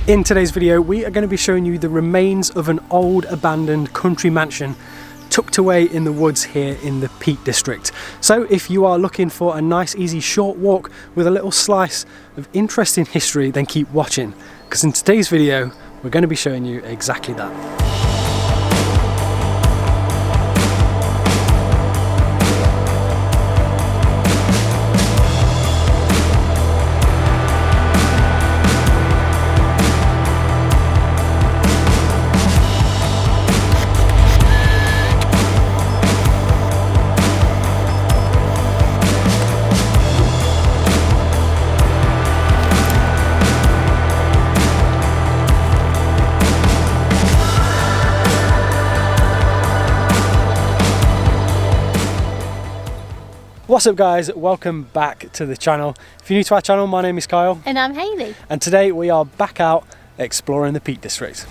In today's video, we are going to be showing you the remains of an old abandoned country mansion tucked away in the woods here in the Peak District. So if you are looking for a nice easy short walk with a little slice of interesting history, then keep watching, because in today's video we're going to be showing you exactly that. What's up guys, welcome back to the channel. If you're new to our channel, my name is Kyle. And I'm Hayley. And today we are back out exploring the Peak District.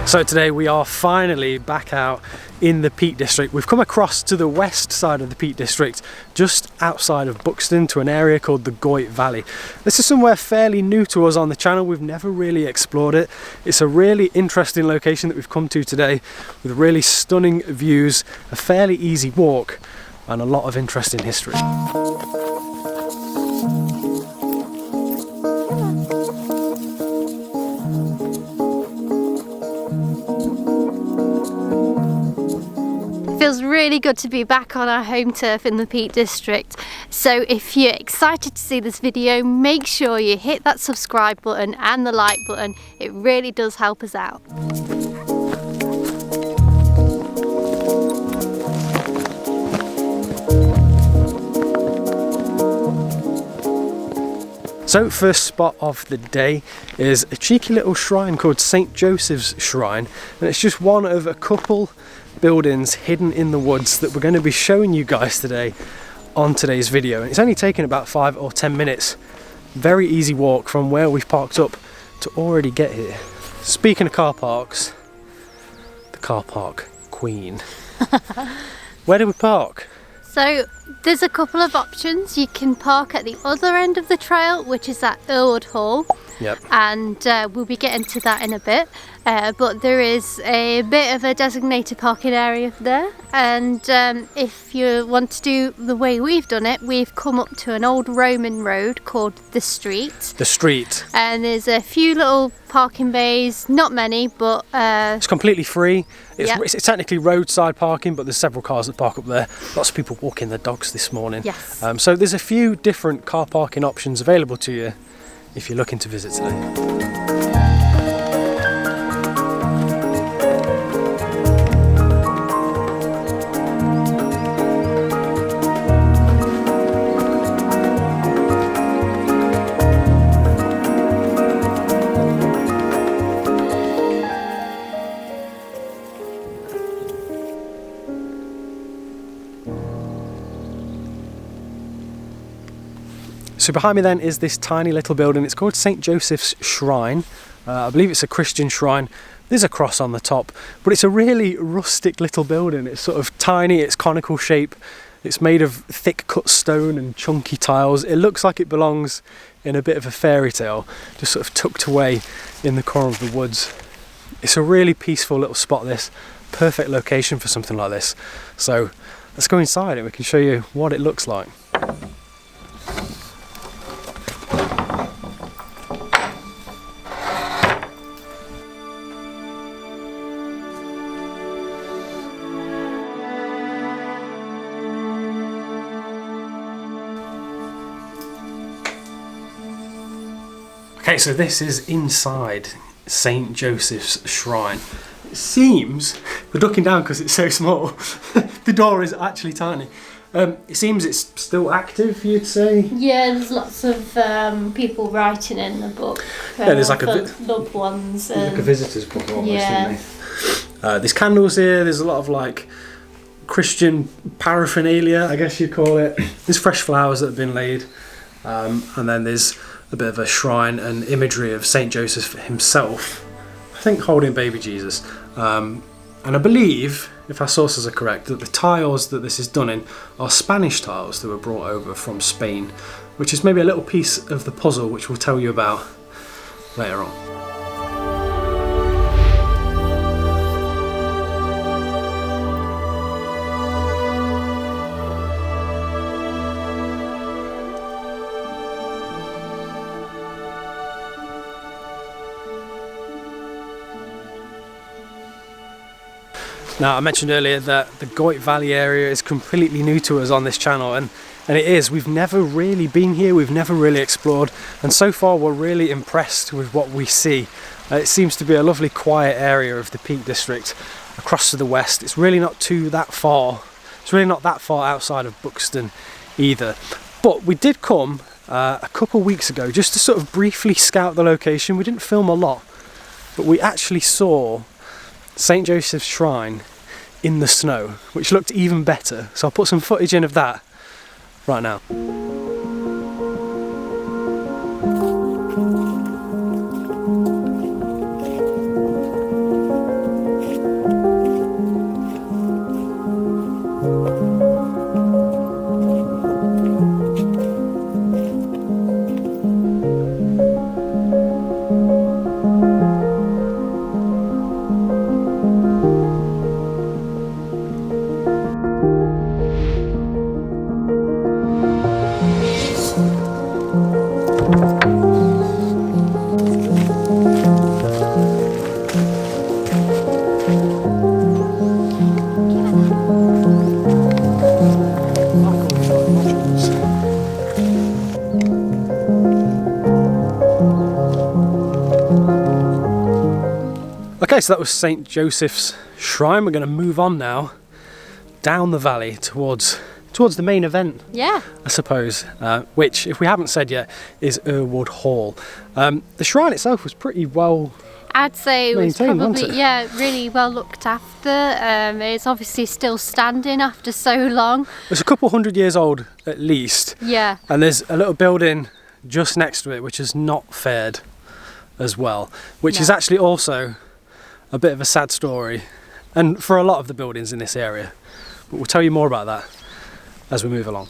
So today we are finally back out in the Peak District. We've come across to the west side of the Peak District, just outside of Buxton, to an area called the Goyt Valley. This is somewhere fairly new to us on the channel. We've never really explored it. It's a really interesting location that we've come to today, with really stunning views, a fairly easy walk, and a lot of interesting history. Feels really good to be back on our home turf in the Peak District. So if you're excited to see this video, make sure you hit that subscribe button and the like button. It really does help us out. So first spot of the day is a cheeky little shrine called St. Joseph's Shrine, and it's just one of a couple buildings hidden in the woods that we're going to be showing you guys today on today's video. And it's only taken about 5 or 10 minutes. Very easy walk from where we've parked up to already get here. Speaking of car parks, the car park queen. Where do we park? So there's a couple of options. You can park at the other end of the trail, which is at Errwood Hall. Yep. And we'll be getting to that in a bit. But there is a bit of a designated parking area there. And if you want to do the way we've done it, we've come up to an old Roman road called the Street. The Street. And there's a few little parking bays, not many, but it's completely free. Yep. It's technically roadside parking, but there's several cars that park up there. Lots of people walking their dogs this morning. Yes. So there's a few different car parking options available to you if you're looking to visit today. So behind me then is this tiny little building. It's called St. Joseph's Shrine. I believe it's a Christian shrine. There's a cross on the top, but it's a really rustic little building. It's sort of tiny, it's conical shape. It's made of thick cut stone and chunky tiles. It looks like it belongs in a bit of a fairy tale, just sort of tucked away in the corner of the woods. It's a really peaceful little spot, this. Perfect location for something like this. So let's go inside and we can show you what it looks like. Okay, so this is inside St. Joseph's Shrine. It seems, we're looking down because it's so small, the door is actually tiny. It seems it's still active, you'd say? yeah, there's lots of people writing in the book. Yeah, there's like loved ones. Like a visitor's book almost, yeah. isn't there? There's candles here, there's a lot of like Christian paraphernalia, I guess you'd call it. There's fresh flowers that have been laid, and then there's a bit of a shrine and imagery of St. Joseph himself, I think holding baby Jesus. And I believe, if our sources are correct, that the tiles that this is done in are Spanish tiles that were brought over from Spain, which is maybe a little piece of the puzzle which we'll tell you about later on. Now, I mentioned earlier that the Goyt Valley area is completely new to us on this channel, and it is. We've never really been here, we've never really explored, and so far we're really impressed with what we see. It seems to be a lovely quiet area of the Peak District across to the west. It's really not that far outside of Buxton either. But we did come a couple weeks ago just to sort of briefly scout the location. We didn't film a lot, but we actually saw St. Joseph's Shrine in the snow, which looked even better. So I'll put some footage in of that right now. Okay, so that was St. Joseph's Shrine. We're going to move on now down the valley towards the main event, yeah, I suppose, which, if we haven't said yet, is Errwood Hall. The shrine itself was pretty well I'd say it was maintained, probably, wasn't it? yeah, really well looked after. It's obviously still standing after so long. It's a couple hundred years old at least. Yeah. And there's a little building just next to it which has not fared as well, which is actually also a bit of a sad story, and for a lot of the buildings in this area. But we'll tell you more about that as we move along.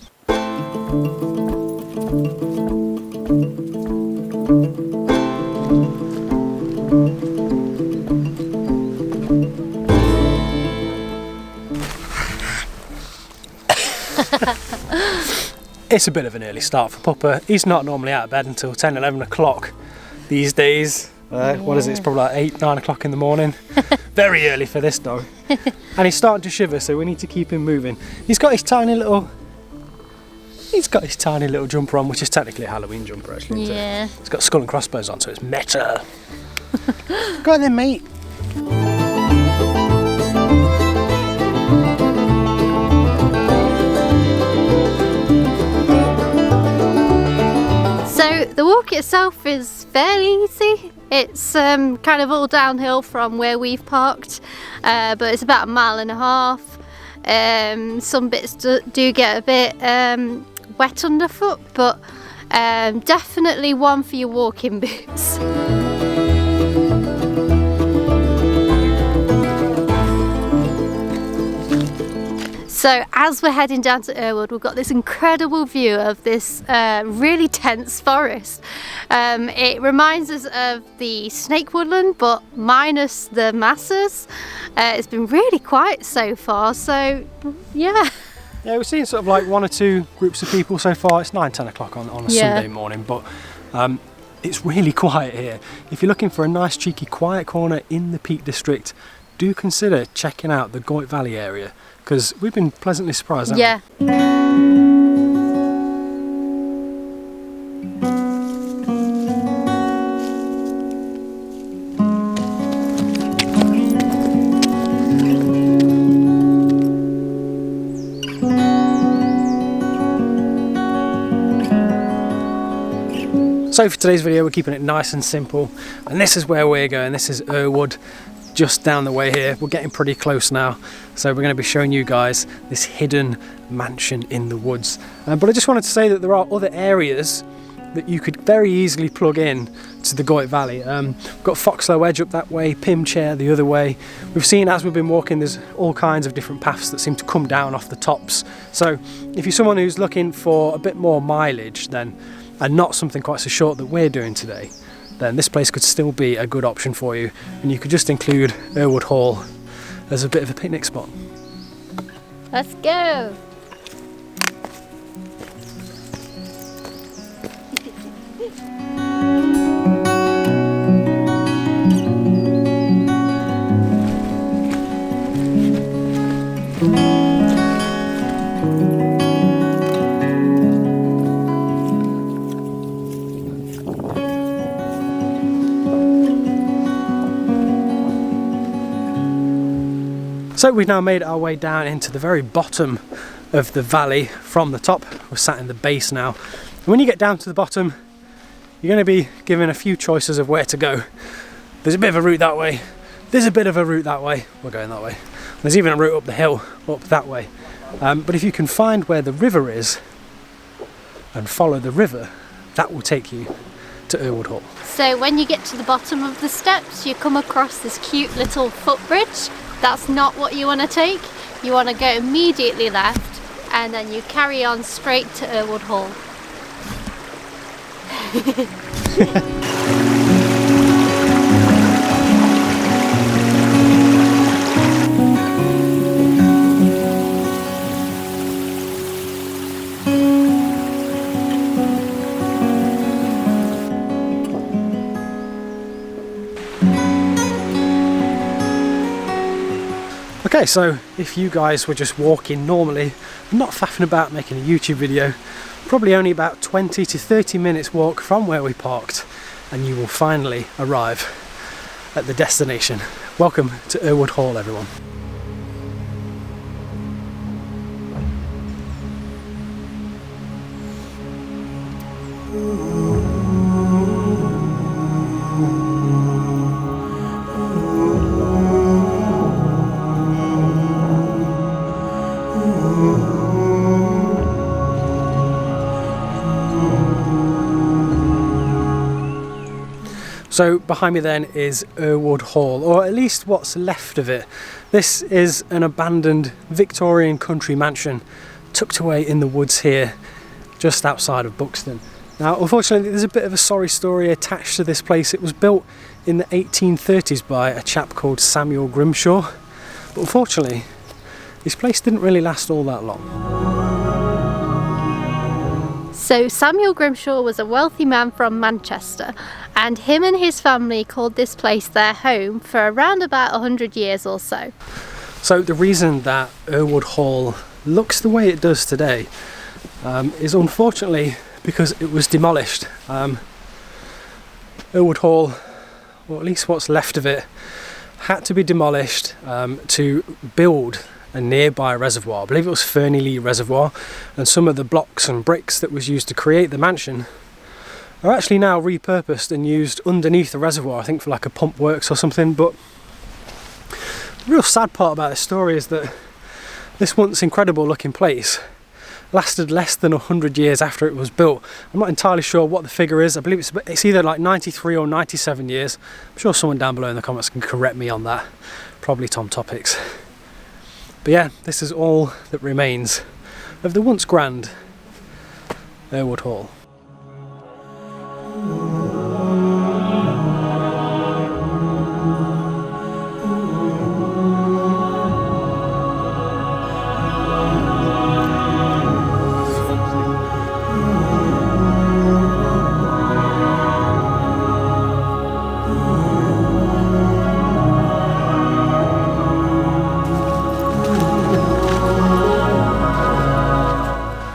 It's a bit of an early start for Puppa. He's not normally out of bed until 10, 11 o'clock these days. What is it? It's probably like 8, 9 o'clock in the morning. Very early for this dog. And he's starting to shiver, so we need to keep him moving. He's got his tiny little jumper on, which is technically a Halloween jumper, actually. Yeah. It's got skull and crossbones on, so it's meta. Go on then, mate. So the walk itself is fairly easy. It's kind of all downhill from where we've parked, but it's about 1.5 miles. Some bits do get a bit wet underfoot, but definitely one for your walking boots. So as we're heading down to Errwood, we've got this incredible view of this really dense forest. It reminds us of the snake woodland, but minus the masses. It's been really quiet so far, so yeah. Yeah, we're seeing sort of like 1 or 2 groups of people so far. It's 9, 10 o'clock on a Sunday morning, but it's really quiet here. If you're looking for a nice cheeky quiet corner in the Peak District, do consider checking out the Goyt Valley area, because we've been pleasantly surprised, haven't we? So for today's video, we're keeping it nice and simple, and this is where we're going. This is Errwood, just down the way here. We're getting pretty close now, so we're going to be showing you guys this hidden mansion in the woods. But I just wanted to say that there are other areas that you could very easily plug in to the Goyt Valley. We've got Foxlow Edge up that way, Pimchair the other way. We've seen as we've been walking there's all kinds of different paths that seem to come down off the tops. So if you're someone who's looking for a bit more mileage then, and not something quite so short that we're doing today, then this place could still be a good option for you, and you could just include Errwood Hall as a bit of a picnic spot. Let's go! So we've now made our way down into the very bottom of the valley from the top. We're sat in the base now. And when you get down to the bottom, you're going to be given a few choices of where to go. There's a bit of a route that way. There's a bit of a route that way. We're going that way. There's even a route up the hill, up that way. But if you can find where the river is and follow the river, that will take you to Errwood Hall. So when you get to the bottom of the steps, you come across this cute little footbridge. That's not what you want to take. You want to go immediately left and then you carry on straight to Errwood Hall. Okay, so if you guys were just walking normally, not faffing about making a YouTube video, probably only about 20 to 30 minutes walk from where we parked, and you will finally arrive at the destination. Welcome to Errwood Hall, everyone. So behind me then is Errwood Hall, or at least what's left of it. This is an abandoned Victorian country mansion tucked away in the woods here, just outside of Buxton. Now unfortunately there's a bit of a sorry story attached to this place. It was built in the 1830s by a chap called Samuel Grimshaw, but unfortunately this place didn't really last all that long. So Samuel Grimshaw was a wealthy man from Manchester, and him and his family called this place their home for around about 100 years or so. So the reason that Errwood Hall looks the way it does today is unfortunately because it was demolished. Errwood Hall, or at least what's left of it, had to be demolished to build a nearby reservoir. I believe it was Fernley Reservoir, and some of the blocks and bricks that was used to create the mansion are actually now repurposed and used underneath the reservoir, I think for like a pump works or something. But the real sad part about this story is that this once incredible looking place lasted less than 100 years after it was built. I'm not entirely sure what the figure is. I believe it's either like 93 or 97 years. I'm sure someone down below in the comments can correct me on that, probably Tom Topics. But yeah, this is all that remains of the once grand Errwood Hall.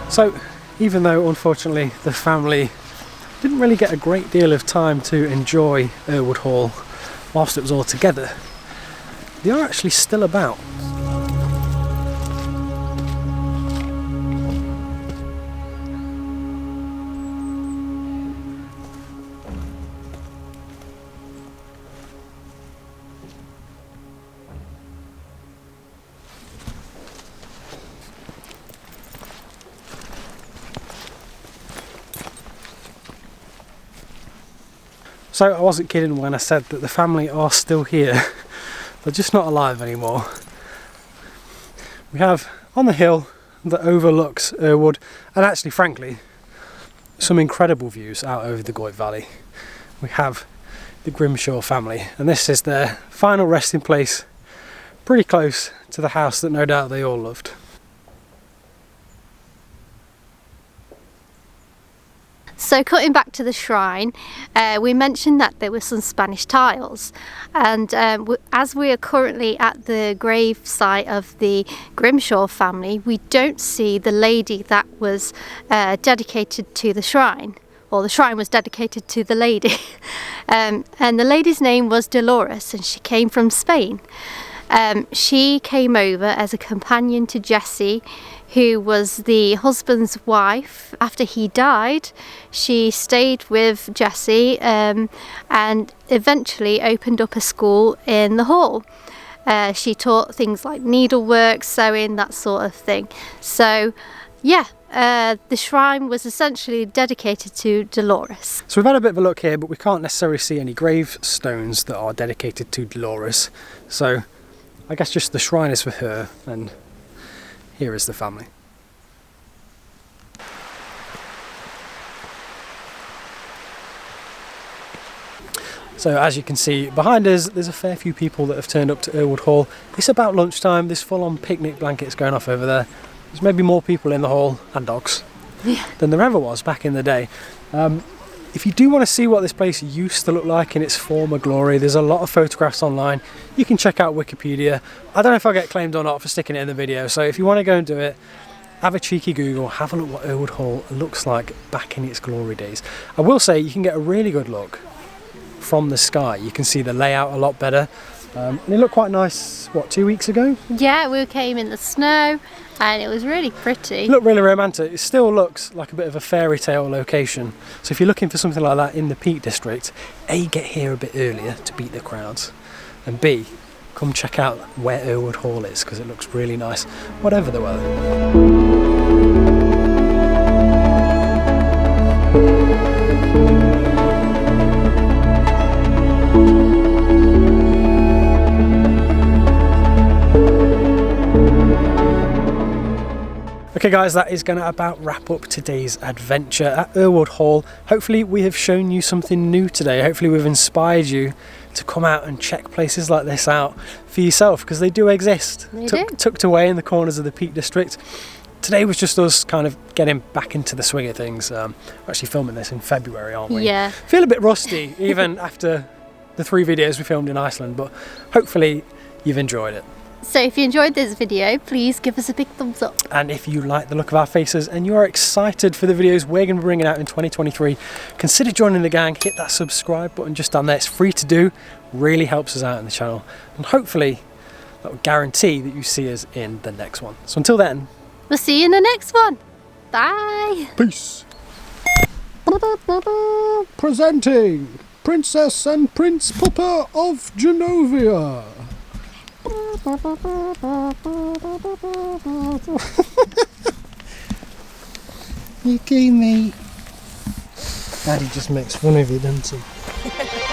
So, even though unfortunately the family didn't really get a great deal of time to enjoy Errwood Hall whilst it was all together, they are actually still about. So I wasn't kidding when I said that the family are still here. They're just not alive anymore. We have on the hill that overlooks Errwood, and actually frankly some incredible views out over the Goyt Valley. We have the Grimshaw family, and this is their final resting place, pretty close to the house that no doubt they all loved. So cutting back to the shrine, we mentioned that there were some Spanish tiles, and as we are currently at the grave site of the Grimshaw family, we don't see the lady that was dedicated to the shrine, or the shrine was dedicated to the lady. And the lady's name was Dolores, and she came from Spain. She came over as a companion to Jesse, who was the husband's wife. After he died, she stayed with Jesse and eventually opened up a school in the hall. She taught things like needlework, sewing, that sort of thing. So yeah, the shrine was essentially dedicated to Dolores. So we've had a bit of a look here, but we can't necessarily see any gravestones that are dedicated to Dolores. So I guess just the shrine is for her, and here is the family. So as you can see behind us, there's a fair few people that have turned up to Errwood Hall. It's about lunchtime, there's full-on picnic blankets going off over there. There's maybe more people in the hall, and dogs, than there ever was back in the day. If you do want to see what this place used to look like in its former glory, there's a lot of photographs online. You can check out Wikipedia. I don't know if I'll get claimed or not for sticking it in the video, so if you want to go and do it, have a cheeky Google, have a look what Errwood Hall looks like back in its glory days. I will say you can get a really good look from the sky. You can see the layout a lot better. And it looked quite nice, what, 2 weeks ago? Yeah, we came in the snow and it was really pretty. It looked really romantic. It still looks like a bit of a fairy tale location. So if you're looking for something like that in the Peak District, A, get here a bit earlier to beat the crowds, and B, come check out where Errwood Hall is, because it looks really nice, whatever the weather. Okay guys, that is going to about wrap up today's adventure at Errwood Hall. Hopefully we have shown you something new today. Hopefully we've inspired you to come out and check places like this out for yourself, because they do exist. They do. Tucked away in the corners of the Peak District. Today was just us kind of getting back into the swing of things. We're actually filming this in February, aren't we? Yeah. Feel a bit rusty even after the 3 videos we filmed in Iceland, but hopefully you've enjoyed it. So if you enjoyed this video, please give us a big thumbs up. And if you like the look of our faces and you are excited for the videos we're going to be bringing out in 2023, consider joining the gang. Hit that subscribe button just down there. It's free to do, really helps us out in the channel, and hopefully that will guarantee that you see us in the next one. So until then, we'll see you in the next one. Bye. Peace. Presenting Princess and Prince Pupper of Genovia. You gave me. Daddy just makes fun of you, doesn't he?